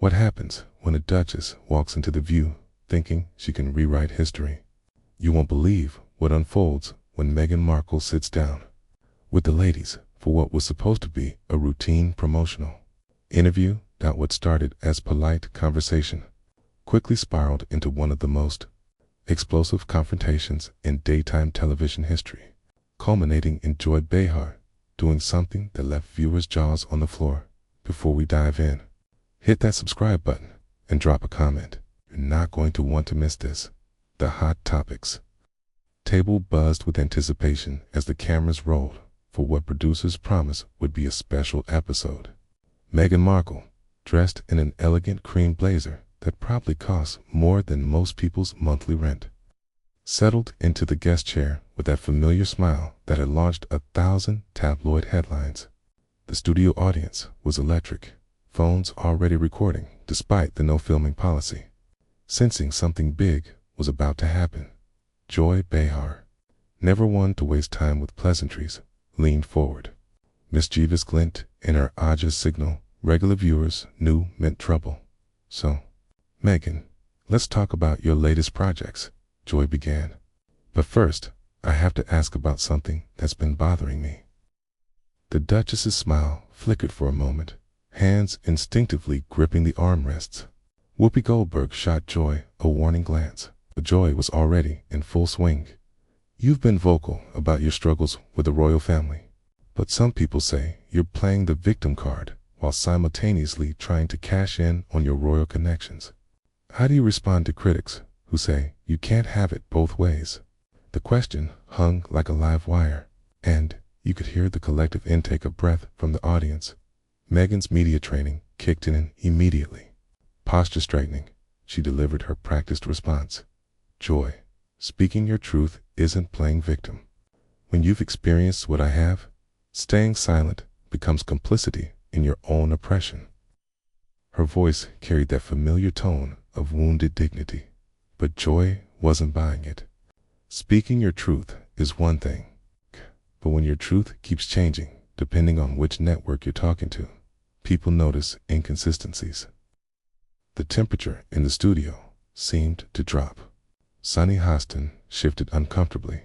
What happens when a duchess walks into the view thinking she can rewrite history? You won't believe what unfolds when Meghan Markle sits down with the ladies for what was supposed to be a routine promotional interview. That what started as polite conversation quickly spiraled into one of the most explosive confrontations in daytime television history, culminating in Behar doing something that left viewers' jaws on the floor. Before we dive in, hit that subscribe button and drop a comment. You're not going to want to miss this. The hot topics table buzzed with anticipation as the cameras rolled for what producers promised would be a special episode. Meghan Markle, dressed in an elegant cream blazer that probably cost more than most people's monthly rent, settled into the guest chair with that familiar smile that had launched 1,000 tabloid headlines. The studio audience was electric, phones already recording despite the no filming policy. Sensing something big was about to happen, Behar, never one to waste time with pleasantries, leaned forward. Mischievous glint in her Aja's signal regular viewers knew meant trouble. So, Meghan, let's talk about your latest projects, Joy began. But first, I have to ask about something that's been bothering me. The Duchess's smile flickered for a moment, hands instinctively gripping the armrests. Whoopi Goldberg shot Joy a warning glance, but Joy was already in full swing. You've been vocal about your struggles with the royal family, but some people say you're playing the victim card while simultaneously trying to cash in on your royal connections. How do you respond to critics who say you can't have it both ways? The question hung like a live wire, and you could hear the collective intake of breath from the audience. Meghan's media training kicked in immediately. Posture straightening, she delivered her practiced response. Joy, speaking your truth isn't playing victim. When you've experienced what I have, staying silent becomes complicity in your own oppression. Her voice carried that familiar tone of wounded dignity, but Joy wasn't buying it. Speaking your truth is one thing, but when your truth keeps changing depending on which network you're talking to, people notice inconsistencies. The temperature in the studio seemed to drop. Sunny Hostin shifted uncomfortably.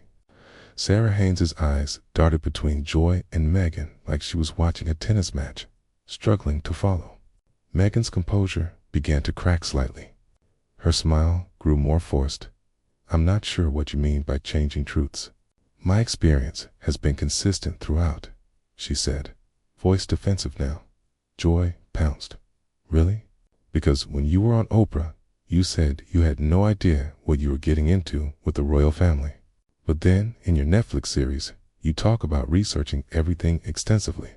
Sarah Haynes's eyes darted between Joy and Meghan like she was watching a tennis match, struggling to follow. Meghan's composure began to crack slightly. Her smile grew more forced. I'm not sure what you mean by changing truths. My experience has been consistent throughout, she said, voice defensive now. Joy pounced. Really? Because when you were on Oprah, you said you had no idea what you were getting into with the royal family. But then, in your Netflix series, you talk about researching everything extensively.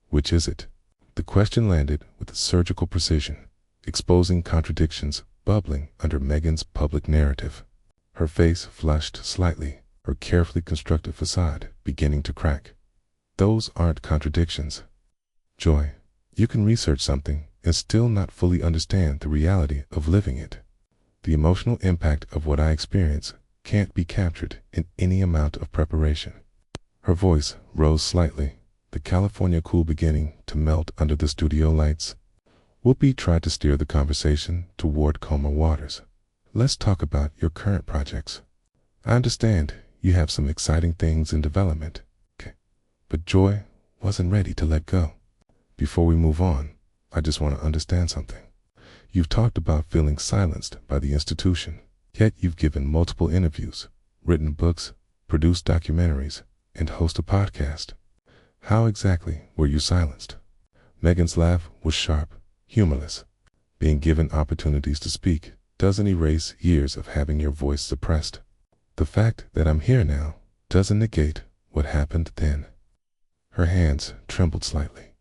Which is it? The question landed with surgical precision, exposing contradictions bubbling under Meghan's public narrative. Her face flushed slightly, her carefully constructed facade beginning to crack. Those aren't contradictions. Joy, you can research something and still not fully understand the reality of living it. The emotional impact of what I experience can't be captured in any amount of preparation. Her voice rose slightly, the California cool beginning to melt under the studio lights. Whoopi tried to steer the conversation toward calmer waters. Let's talk about your current projects. I understand you have some exciting things in development. Okay. But Joy wasn't ready to let go. Before we move on, I just want to understand something. You've talked about feeling silenced by the institution, yet you've given multiple interviews, written books, produced documentaries, and hosted a podcast. How exactly were you silenced? Meghan's laugh was sharp, humorless. Being given opportunities to speak doesn't erase years of having your voice suppressed. The fact that I'm here now doesn't negate what happened then. Her hands trembled slightly.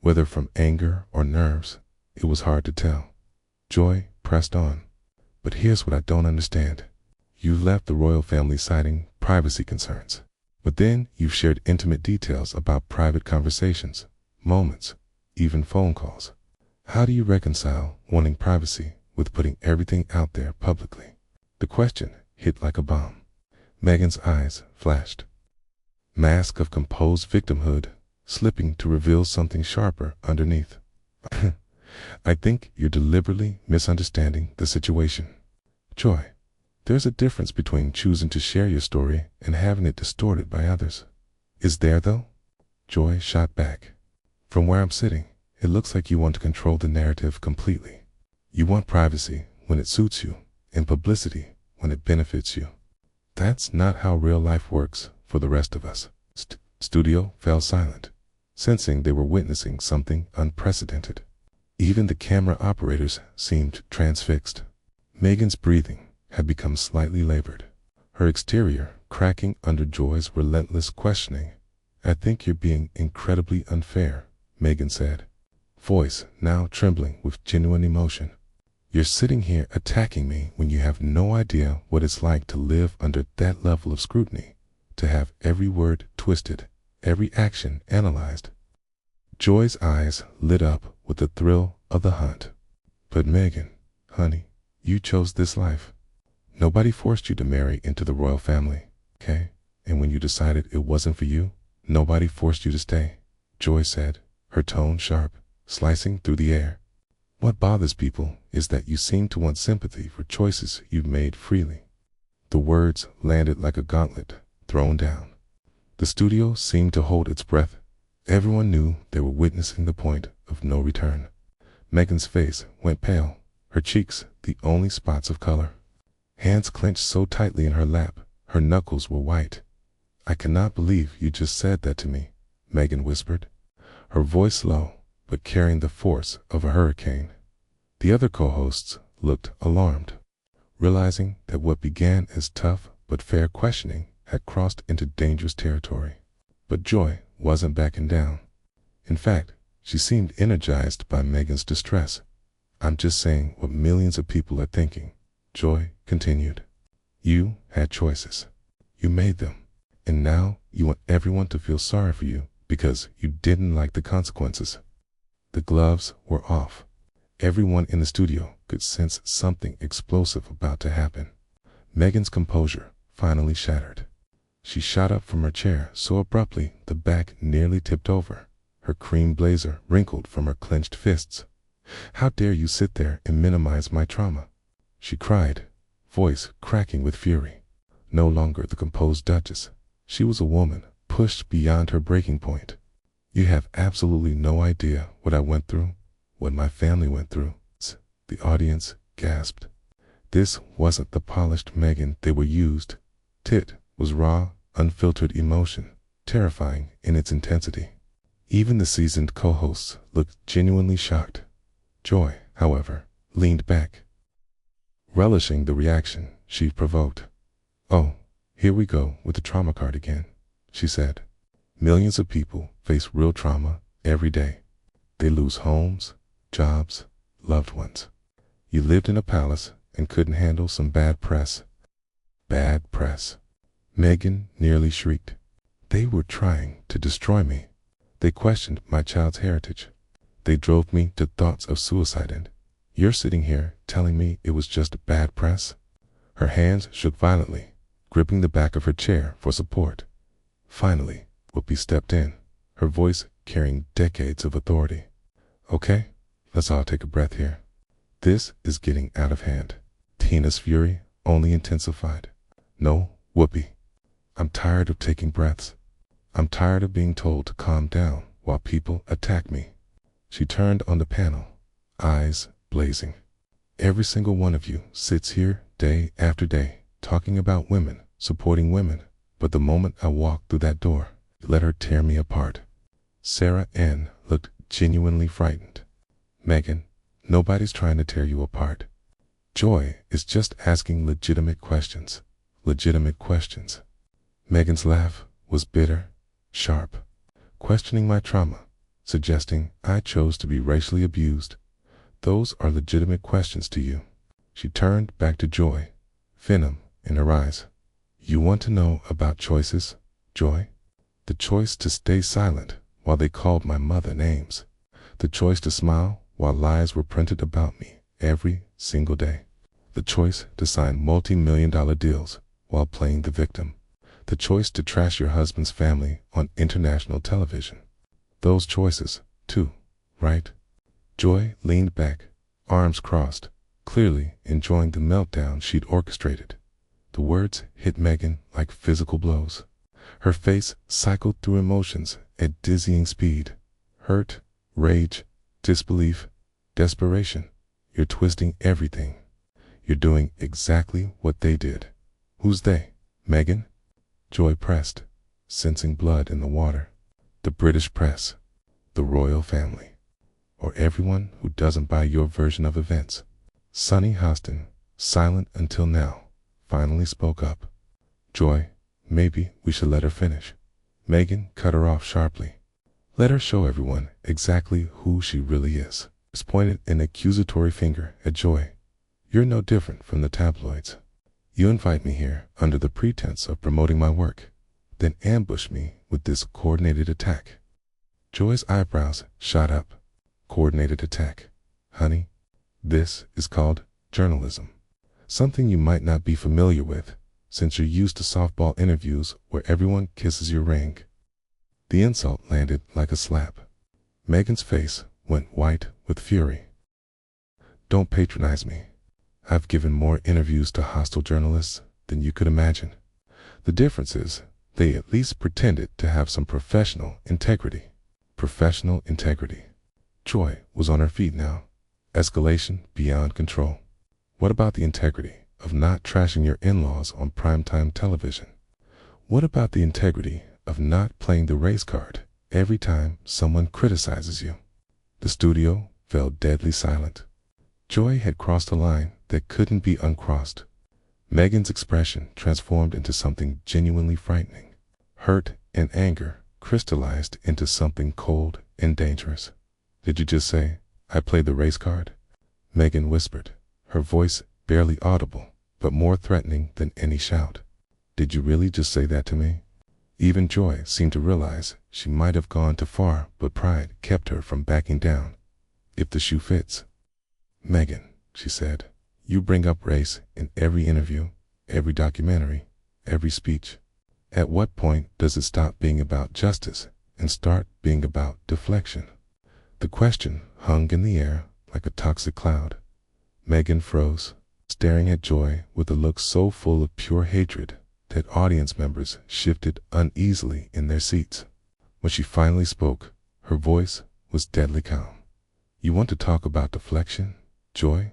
Whether from anger or nerves, it was hard to tell. Joy pressed on. But here's what I don't understand. You've left the royal family citing privacy concerns. But then you've shared intimate details about private conversations, moments, even phone calls. How do you reconcile wanting privacy with putting everything out there publicly? The question hit like a bomb. Meghan's eyes flashed. Mask of composed victimhood, slipping to reveal something sharper underneath. I think you're deliberately misunderstanding the situation. Joy, there's a difference between choosing to share your story and having it distorted by others. Is there though? Joy shot back. From where I'm sitting, it looks like you want to control the narrative completely. You want privacy when it suits you, and publicity when it benefits you. That's not how real life works for the rest of us. Studio fell silent, sensing they were witnessing something unprecedented. Even the camera operators seemed transfixed. Meghan's breathing had become slightly labored, her exterior cracking under Joy's relentless questioning. I think you're being incredibly unfair, Meghan said, voice now trembling with genuine emotion. You're sitting here attacking me when you have no idea what it's like to live under that level of scrutiny, to have every word twisted, every action analyzed. Joy's eyes lit up with the thrill of the hunt. But Meghan, honey, you chose this life. Nobody forced you to marry into the royal family, okay? And when you decided it wasn't for you, nobody forced you to stay, Joy said, her tone sharp, slicing through the air. What bothers people is that you seem to want sympathy for choices you've made freely. The words landed like a gauntlet thrown down. The studio seemed to hold its breath. Everyone knew they were witnessing the point of no return. Meghan's face went pale, her cheeks the only spots of color. Hands clenched so tightly in her lap, her knuckles were white. I cannot believe you just said that to me, Meghan whispered, her voice low, but carrying the force of a hurricane. The other co-hosts looked alarmed, realizing that what began as tough but fair questioning had crossed into dangerous territory. But Joy wasn't backing down. In fact, she seemed energized by Meghan's distress. I'm just saying what millions of people are thinking, Joy continued. You had choices. You made them. And now you want everyone to feel sorry for you because you didn't like the consequences. The gloves were off. Everyone in the studio could sense something explosive about to happen. Meghan's composure finally shattered. She shot up from her chair so abruptly the back nearly tipped over. Her cream blazer wrinkled from her clenched fists. How dare you sit there and minimize my trauma? She cried, voice cracking with fury. No longer the composed Duchess. She was a woman, pushed beyond her breaking point. You have absolutely no idea what I went through, what my family went through. The audience gasped. This wasn't the polished Meghan they were used. It was raw, unfiltered emotion, terrifying in its intensity. Even the seasoned co-hosts looked genuinely shocked. Joy, however, leaned back, relishing the reaction she provoked. Oh, here we go with the trauma card again, she said. Millions of people face real trauma every day. They lose homes, jobs, loved ones. You lived in a palace and couldn't handle some bad press. Bad press. Meghan nearly shrieked. They were trying to destroy me. They questioned my child's heritage. They drove me to thoughts of suicide, and you're sitting here telling me it was just bad press? Her hands shook violently, gripping the back of her chair for support. Finally, Whoopi stepped in, her voice carrying decades of authority. Okay, let's all take a breath here. This is getting out of hand. Tina's fury only intensified. No, Whoopi. I'm tired of taking breaths. I'm tired of being told to calm down while people attack me. She turned on the panel, eyes blazing. Every single one of you sits here day after day, talking about women, supporting women. But the moment I walked through that door, let her tear me apart. Sarah Ann looked genuinely frightened. Meghan, nobody's trying to tear you apart. Joy is just asking legitimate questions. Legitimate questions. Meghan's laugh was bitter, sharp, questioning my trauma, suggesting I chose to be racially abused. Those are legitimate questions to you. She turned back to Joy, venom in her eyes. You want to know about choices, Joy? The choice to stay silent while they called my mother names. The choice to smile while lies were printed about me every single day. The choice to sign multi-million-dollar deals while playing the victim. The choice to trash your husband's family on international television. Those choices, too, right? Joy leaned back, arms crossed, clearly enjoying the meltdown she'd orchestrated. The words hit Meghan like physical blows. Her face cycled through emotions at dizzying speed. Hurt, rage, disbelief, desperation. You're twisting everything. You're doing exactly what they did. Who's they? Meghan? Joy pressed, sensing blood in the water. The British press, the royal family, or everyone who doesn't buy your version of events. Sonny Hostin, silent until now, finally spoke up. Joy, maybe we should let her finish. Meghan cut her off sharply. Let her show everyone exactly who she really is. She pointed an accusatory finger at Joy. You're no different from the tabloids. You invite me here under the pretense of promoting my work, then ambush me with this coordinated attack. Joy's eyebrows shot up. Coordinated attack. Honey, this is called journalism. Something you might not be familiar with, since you're used to softball interviews where everyone kisses your ring. The insult landed like a slap. Meghan's face went white with fury. Don't patronize me. I've given more interviews to hostile journalists than you could imagine. The difference is, they at least pretended to have some professional integrity. Professional integrity. Joy was on her feet now. Escalation beyond control. What about the integrity of not trashing your in-laws on primetime television? What about the integrity of not playing the race card every time someone criticizes you? The studio fell deadly silent. Joy had crossed a line that couldn't be uncrossed. Meghan's expression transformed into something genuinely frightening. Hurt and anger crystallized into something cold and dangerous. Did you just say, I played the race card? Meghan whispered, her voice barely audible, but more threatening than any shout. Did you really just say that to me? Even Joy seemed to realize she might have gone too far, but pride kept her from backing down. If the shoe fits. Meghan, she said, you bring up race in every interview, every documentary, every speech. At what point does it stop being about justice and start being about deflection? The question hung in the air like a toxic cloud. Meghan froze, staring at Joy with a look so full of pure hatred that audience members shifted uneasily in their seats. When she finally spoke, her voice was deadly calm. You want to talk about deflection, Joy?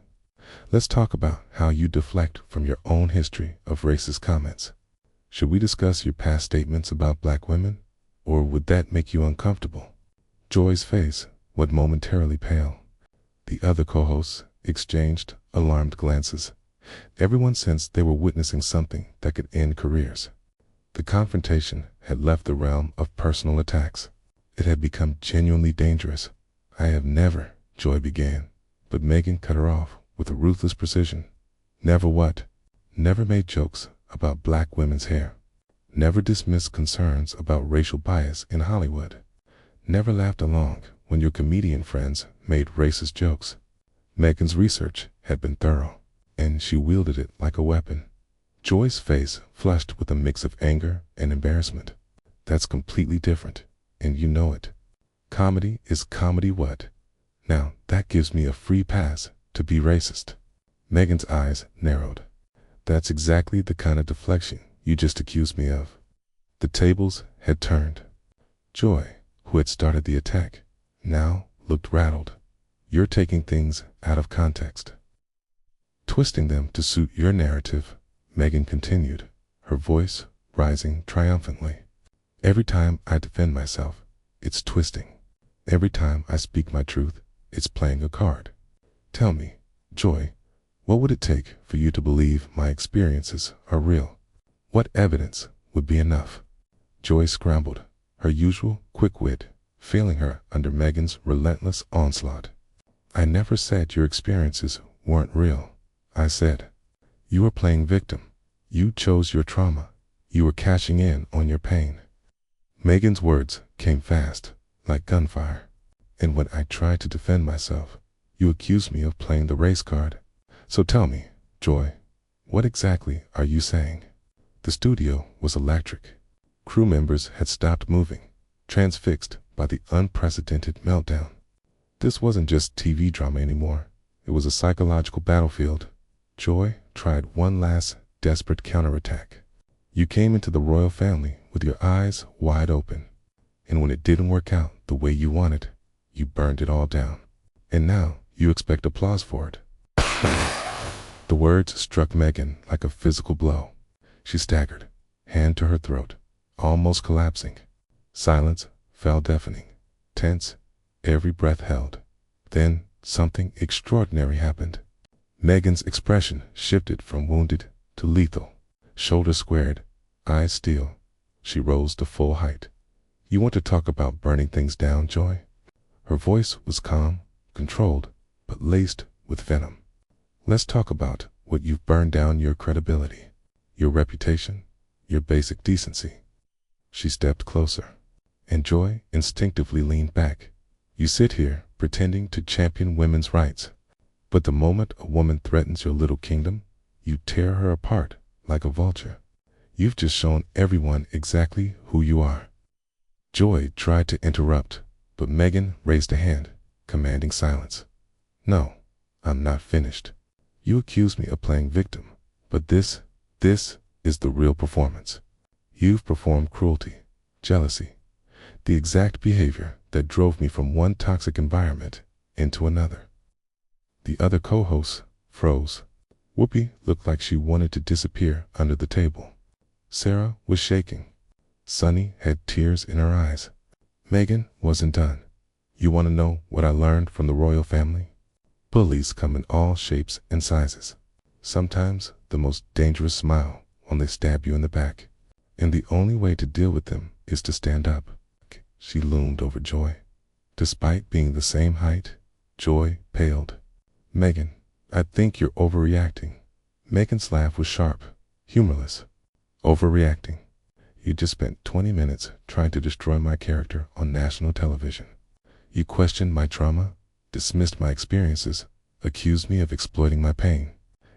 Let's talk about how you deflect from your own history of racist comments. Should we discuss your past statements about black women, or would that make you uncomfortable? Joy's face went momentarily pale. The other co-hosts exchanged alarmed glances. Everyone sensed they were witnessing something that could end careers. The confrontation had left the realm of personal attacks. It had become genuinely dangerous. I have never, Joy began, but Meghan cut her off with a ruthless precision. Never what? Never made jokes about black women's hair. Never dismissed concerns about racial bias in Hollywood. Never laughed along when your comedian friends made racist jokes. Meghan's research had been thorough, and she wielded it like a weapon. Joy's face flushed with a mix of anger and embarrassment. That's completely different, and you know it. Comedy is comedy what? Now that gives me a free pass to be racist. Meghan's eyes narrowed. That's exactly the kind of deflection you just accused me of. The tables had turned. Joy, who had started the attack, now looked rattled. You're taking things out of context, twisting them to suit your narrative, Meghan continued, her voice rising triumphantly. Every time I defend myself, it's twisting. Every time I speak my truth, it's playing a card. Tell me, Joy, what would it take for you to believe my experiences are real? What evidence would be enough? Joy scrambled, her usual quick wit failing her under Meghan's relentless onslaught. I never said your experiences weren't real. I said, you were playing victim. You chose your trauma. You were cashing in on your pain. Meghan's words came fast, like gunfire. And when I tried to defend myself, you accused me of playing the race card. So tell me, Joy, what exactly are you saying? The studio was electric. Crew members had stopped moving, transfixed by the unprecedented meltdown. This wasn't just TV drama anymore. It was a psychological battlefield. Joy tried one last desperate counterattack. You came into the royal family with your eyes wide open. And when it didn't work out the way you wanted, you burned it all down. And now you expect applause for it. The words struck Meghan like a physical blow. She staggered, hand to her throat, almost collapsing. Silence fell deafening, tense, every breath held. Then something extraordinary happened. Meghan's expression shifted from wounded to lethal. Shoulders squared, eyes steel. She rose to full height. "You want to talk about burning things down, Joy?" Her voice was calm, controlled, but laced with venom. "Let's talk about what you've burned down: your credibility, your reputation, your basic decency." She stepped closer, and Joy instinctively leaned back. "You sit here pretending to champion women's rights, but the moment a woman threatens your little kingdom, you tear her apart like a vulture. You've just shown everyone exactly who you are." Joy tried to interrupt, but Meghan raised a hand, commanding silence. "No, I'm not finished. You accuse me of playing victim, but this is the real performance. You've performed cruelty, jealousy, the exact behavior that drove me from one toxic environment into another." The other co-hosts froze. Whoopi looked like she wanted to disappear under the table. Sarah was shaking. Sunny had tears in her eyes. Meghan wasn't done. "You want to know what I learned from the royal family? Bullies come in all shapes and sizes. Sometimes the most dangerous smile when they stab you in the back. And the only way to deal with them is to stand up." She loomed over Joy. Despite being the same height, Joy paled. "Meghan, I think you're overreacting." Meghan's laugh was sharp, humorless. "Overreacting? You just spent 20 minutes trying to destroy my character on national television. You questioned my trauma, dismissed my experiences, accused me of exploiting my pain.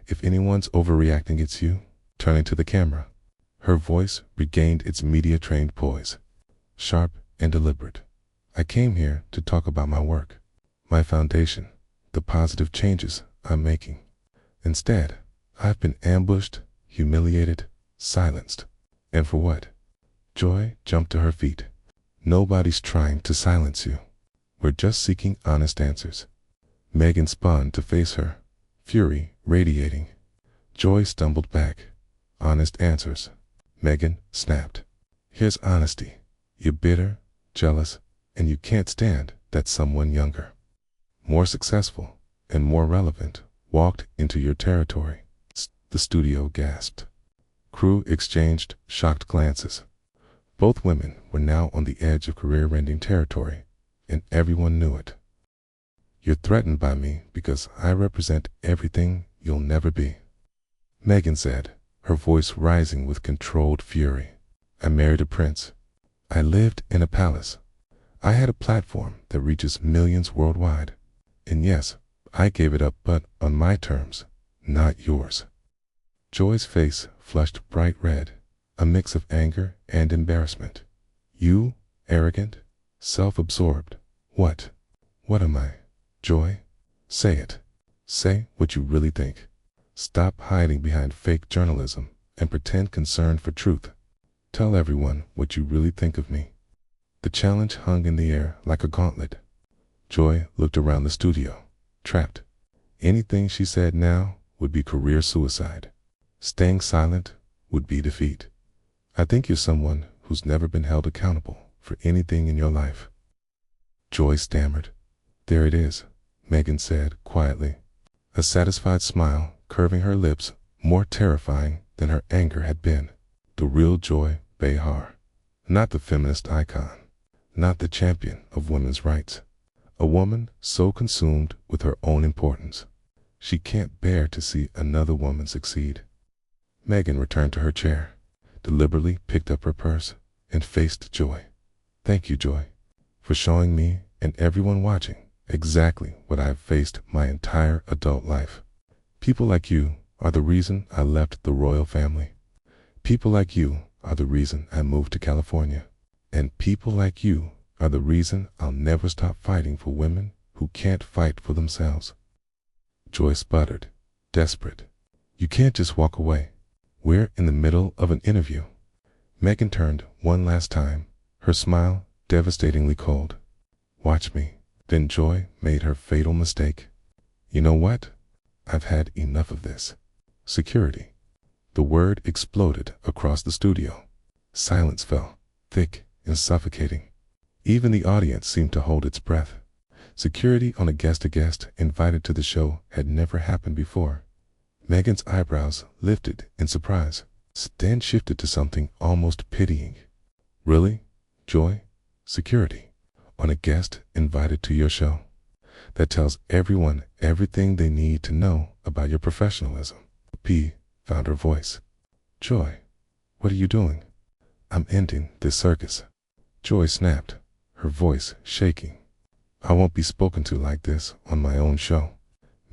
If anyone's overreacting, it's you." Turning to the camera, her voice regained its media-trained poise, sharp and deliberate. "I came here to talk about my work, my foundation, the positive changes I'm making. Instead, I've been ambushed, humiliated, silenced. And for what?" Joy jumped to her feet. "Nobody's trying to silence you. We're just seeking honest answers." Meghan spun to face her, fury radiating. Joy stumbled back. "Honest answers?" Meghan snapped. "Here's honesty. You're bitter, jealous, and you can't stand that someone younger, more successful, and more relevant walked into your territory." The studio gasped. Crew exchanged shocked glances. Both women were now on the edge of career-ending territory, and everyone knew it. "You're threatened by me because I represent everything you'll never be," Meghan said, her voice rising with controlled fury. "I married a prince. I lived in a palace. I had a platform that reaches millions worldwide. And yes, I gave it up, but on my terms, not yours." Joy's face flushed bright red, a mix of anger and embarrassment. "You, arrogant, self-absorbed. What am I, Joy? Say it. Say what you really think. Stop hiding behind fake journalism and pretend concern for truth. Tell everyone what you really think of me." The challenge hung in the air like a gauntlet. Joy looked around the studio, trapped. Anything she said now would be career suicide. Staying silent would be defeat. "I think you're someone who's never been held accountable for anything in your life." Joy stammered. "There it is," Meghan said quietly, a satisfied smile curving her lips, more terrifying than her anger had been. "The real Joy Behar. Not the feminist icon, not the champion of women's rights. A woman so consumed with her own importance, she can't bear to see another woman succeed." Meghan returned to her chair, deliberately picked up her purse, and faced Joy. "Thank you, Joy, for showing me and everyone watching exactly what I've faced my entire adult life. People like you are the reason I left the royal family. People like you are the reason I moved to California. And people like you are the reason I'll never stop fighting for women who who can't fight for themselves. Joy sputtered, desperate. You can't just walk away. We're in the middle of an interview. Meghan turned one last time, her smile devastatingly cold. Watch me. Then Joy made her fatal mistake. You know what? I've had enough of this. Security. The word exploded across the studio. Silence fell, thick and suffocating. Even the audience seemed to hold its breath. Security on a guest invited to the show had never happened before. Meghan's eyebrows lifted in surprise, then shifted to something almost pitying. Really? Joy? Security? On a guest invited to your show? That tells everyone everything they need to know about your professionalism. P found her voice. Joy, what are you doing? I'm ending this circus. Joy snapped, her voice shaking. I won't be spoken to like this on my own show.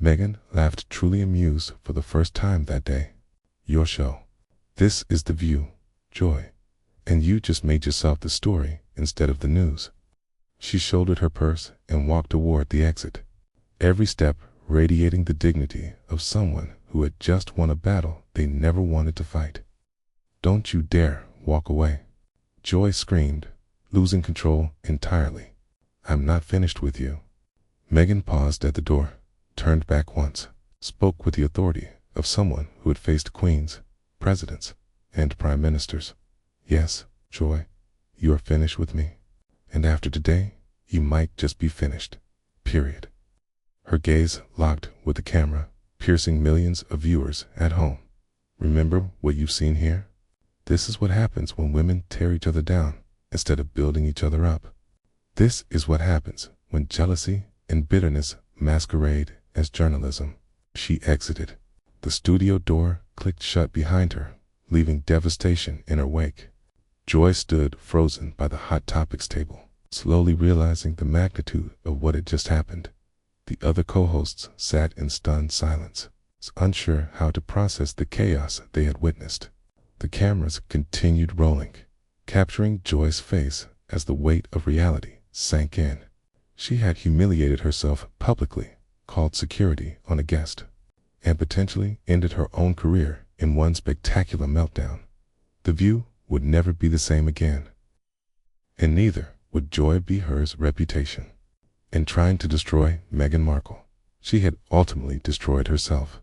Meghan laughed, truly amused for the first time that day. Your show. This is The View, Joy. And you just made yourself the story instead of the news. She shouldered her purse and walked toward the exit, every step radiating the dignity of someone who had just won a battle they never wanted to fight. Don't you dare walk away. Joy screamed, losing control entirely. I'm not finished with you. Meghan paused at the door, turned back once, spoke with the authority of someone who had faced queens, presidents, and prime ministers. Yes, Joy, you are finished with me. And after today, you might just be finished. Period. Her gaze locked with the camera, piercing millions of viewers at home. Remember what you've seen here? This is what happens when women tear each other down instead of building each other up. This is what happens when jealousy and bitterness masquerade as journalism. She exited. The studio door clicked shut behind her, leaving devastation in her wake. Joy stood frozen by the Hot Topics table, slowly realizing the magnitude of what had just happened. The other co-hosts sat in stunned silence, unsure how to process the chaos they had witnessed. The cameras continued rolling, capturing Joy's face as the weight of reality sank in. She had humiliated herself publicly, called security on a guest, and potentially ended her own career in one spectacular meltdown. The View would never be the same again. And neither would Joy Behar's reputation. In trying to destroy Meghan Markle, she had ultimately destroyed herself.